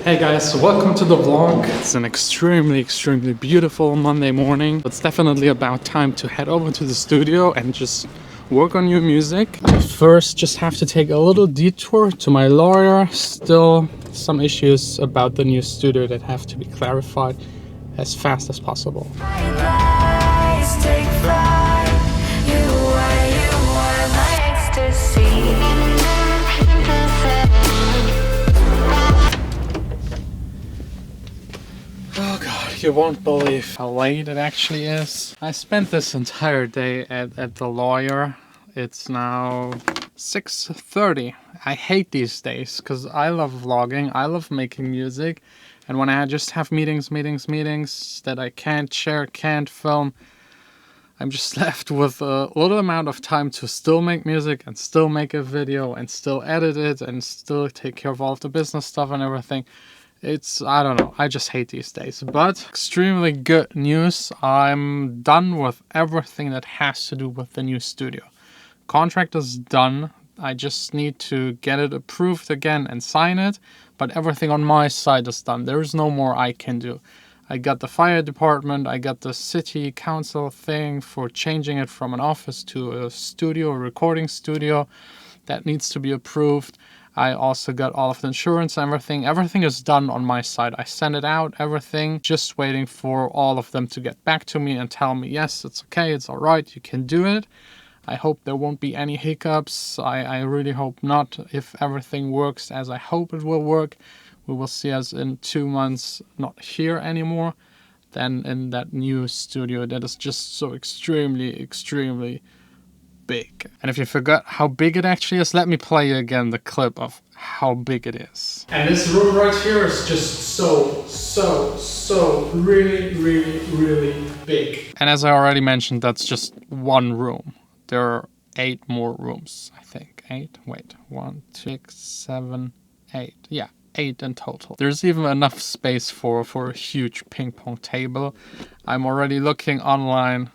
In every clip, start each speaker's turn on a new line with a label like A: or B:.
A: Hey guys, welcome to the vlog. It's an extremely beautiful Monday morning. It's definitely about time to head over to the studio and just work on new music. I first just have to take a little detour to my lawyer. Still some issues about the new studio that have to be clarified as fast as possible. Oh god, you won't believe how late it actually is. I spent this entire day at the lawyer. It's now 6:30. I hate these days because I love vlogging, I love making music, and when I just have meetings that I can't share, can't film, I'm just left with a little amount of time to still make music and still make a video and still edit it and still take care of all of the business stuff and everything. I don't know, I just hate these days. But extremely good news, I'm done with everything that has to do with the new studio. Contract is done, I just need to get it approved again and sign it, but everything on my side is done. There is no more I can do. I got the fire department, I got the city council thing for changing it from an office to a studio, a recording studio. That needs to be approved. I also got all of the insurance and everything. Everything is done on my side. I sent it out, everything. Just waiting for all of them to get back to me and tell me, yes, it's okay, it's all right, you can do it. I hope there won't be any hiccups. I really hope not. If everything works as I hope it will work, we will see us in 2 months, not here anymore, then in that new studio that is just so extremely big. And if you forgot how big it actually is, let me play you again the clip of how big it is. And this room right here is just so really big. And as I already mentioned, that's just one room. There are 8 more rooms, I think. 8? Wait, 1, 2, 6, 7, 8. Yeah, 8 in total. There's even enough space for a huge ping pong table. I'm already looking online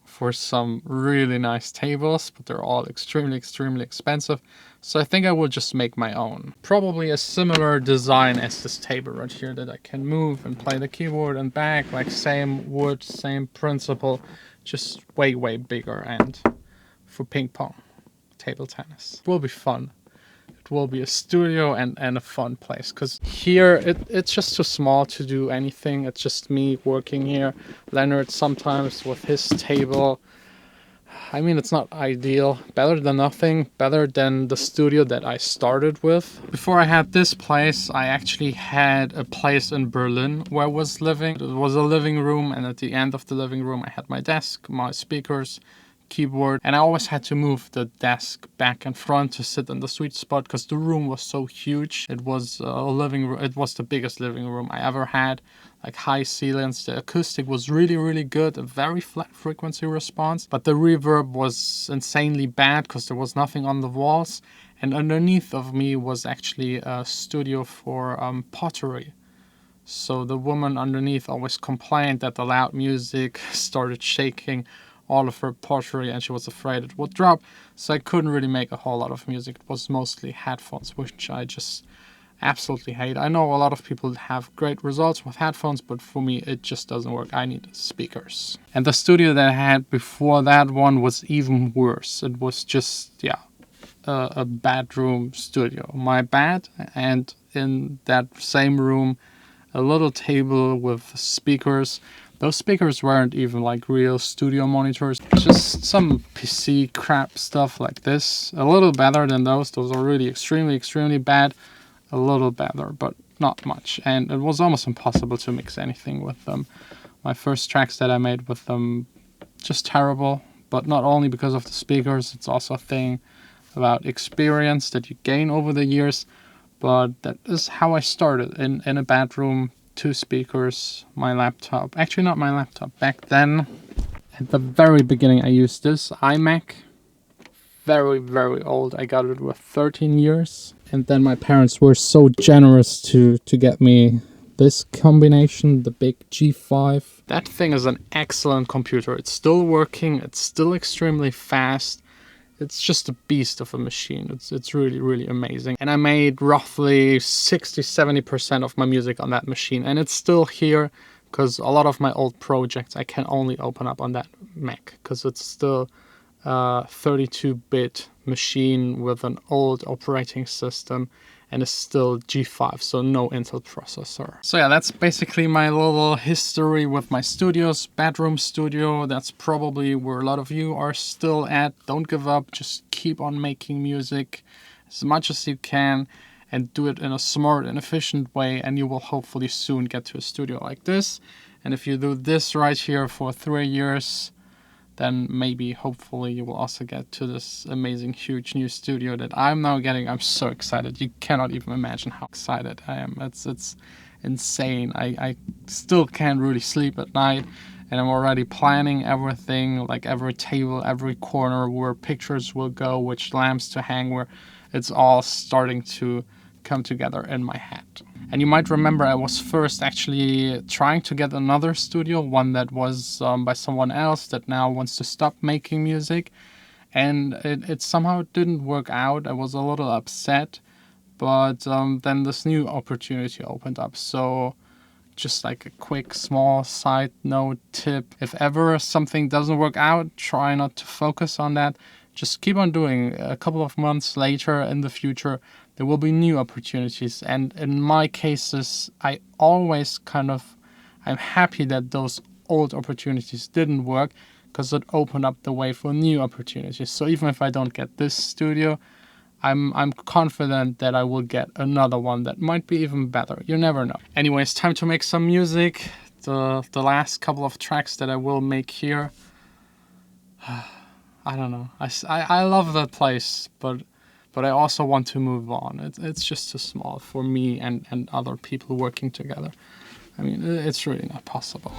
A: for some really nice tables, but they're all extremely expensive. So I think I will just make my own. Probably a similar design as this table right here that I can move and play the keyboard and back, like same wood, same principle, just way bigger and for ping pong, table tennis. It will be fun. It will be a studio and a fun place, because here it's just too small to do anything. It's just me working here. Leonard sometimes with his table. I mean, it's not ideal. Better than nothing. Better than the studio that I started with. Before I had this place, I actually had a place in Berlin where I was living. It was a living room, and at the end of the living room I had my desk, my speakers, keyboard, and I always had to move the desk back and front to sit in the sweet spot because the room was so huge. It was a living room. It was the biggest living room I ever had. Like high ceilings, the acoustic was really good, a very flat frequency response, but the reverb was insanely bad because there was nothing on the walls, and underneath of me was actually a studio for pottery. So the woman underneath always complained that the loud music started shaking all of her pottery, and she was afraid it would drop, so I couldn't really make a whole lot of music. It was mostly headphones, which I just absolutely hate. I know a lot of people have great results with headphones, but for me it just doesn't work. I need speakers. And the studio that I had before that one was even worse. It was just, yeah, a bedroom studio. My bed, and in that same room a little table with speakers. Those speakers weren't even like real studio monitors, just some PC crap stuff like this. A little better than those. Those are really extremely bad. A little better, but not much. And it was almost impossible to mix anything with them. My first tracks that I made with them, just terrible. But not only because of the speakers, it's also a thing about experience that you gain over the years. But that is how I started, in a bedroom. 2 speakers, my laptop. Actually, not my laptop. Back then, at the very beginning, I used this iMac. Very old. I got it with 13 years. And then my parents were so generous to get me this combination, the big G5. That thing is an excellent computer. It's still working. It's still extremely fast. it's just a beast of a machine. It's really, really amazing. And I made roughly 60-70% of my music on that machine, and it's still here because a lot of my old projects I can only open up on that Mac because it's still a 32-bit machine with an old operating system, and it's still G5, so no Intel processor. So yeah, that's basically my little history with my studios. Bedroom studio, that's probably where a lot of you are still at. Don't give up, just keep on making music as much as you can and do it in a smart and efficient way, and you will hopefully soon get to a studio like this. And if you do this right here for 3 years, then maybe, hopefully, you will also get to this amazing, huge new studio that I'm now getting. I'm so excited. You cannot even imagine how excited I am. It's insane. I still can't really sleep at night, and I'm already planning everything, like every table, every corner, where pictures will go, which lamps to hang, where it's all starting to come together in my head. And you might remember I was first actually trying to get another studio, one that was by someone else that now wants to stop making music. And it somehow didn't work out. I was a little upset, but then this new opportunity opened up. So just like a quick small side note tip, if ever something doesn't work out, try not to focus on that. Just keep on doing. A couple of months later in the future, there will be new opportunities. And in my cases, I'm happy that those old opportunities didn't work, because it opened up the way for new opportunities. So even if I don't get this studio, I'm confident that I will get another one that might be even better. You never know. Anyways, time to make some music. The last couple of tracks that I will make here, I don't know. I love that place, but I also want to move on. It's just too small for me and other people working together. I mean, it's really not possible.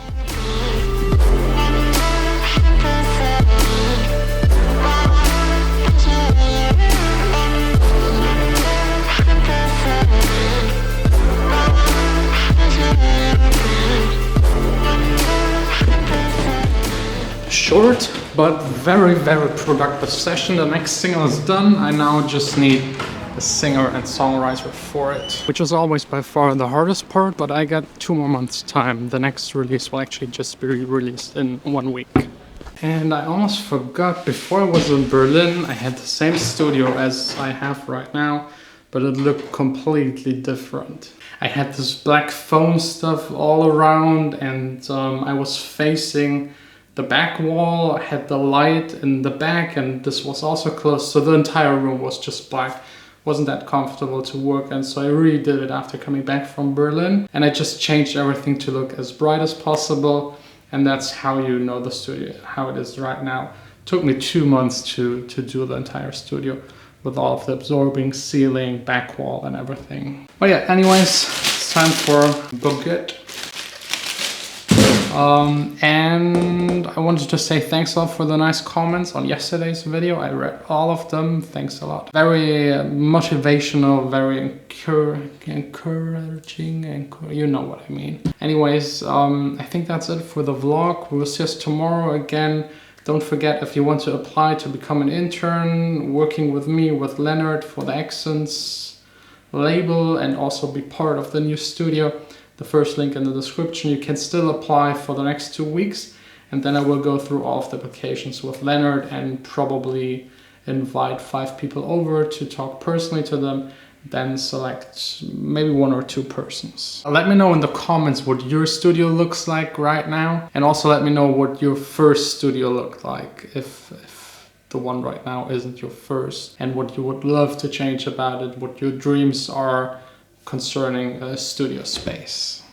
A: Short but very, very productive session. The next single is done. I now just need a singer and songwriter for it, which was always by far the hardest part, but I got 2 more months time. The next release will actually just be released in 1 week. And I almost forgot, before I was in Berlin, I had the same studio as I have right now, but it looked completely different. I had this black foam stuff all around, and I was facing the back wall. I had the light in the back, and this was also closed, so the entire room was just black. Wasn't that comfortable to work in, so I really did it after coming back from Berlin, and I just changed everything to look as bright as possible, and that's how you know the studio, how it is right now. It took me 2 months to do the entire studio with all of the absorbing ceiling, back wall and everything. But yeah, anyways, it's time for Book It. And I wanted to say thanks a lot for the nice comments on yesterday's video. I read all of them. Thanks a lot. Very motivational, very encouraging, you know what I mean. Anyways, I think that's it for the vlog. We'll see us tomorrow again. Don't forget, if you want to apply to become an intern working with me, with Leonard, for the AXSENS label, and also be part of the new studio, the first link in the description. You can still apply for the next 2 weeks, and then I will go through all of the applications with Leonard and probably invite 5 people over to talk personally to them, then select maybe 1 or 2 persons. Let me know in the comments what your studio looks like right now, and also let me know what your first studio looked like, if the one right now isn't your first, and what you would love to change about it, what your dreams are concerning a studio space.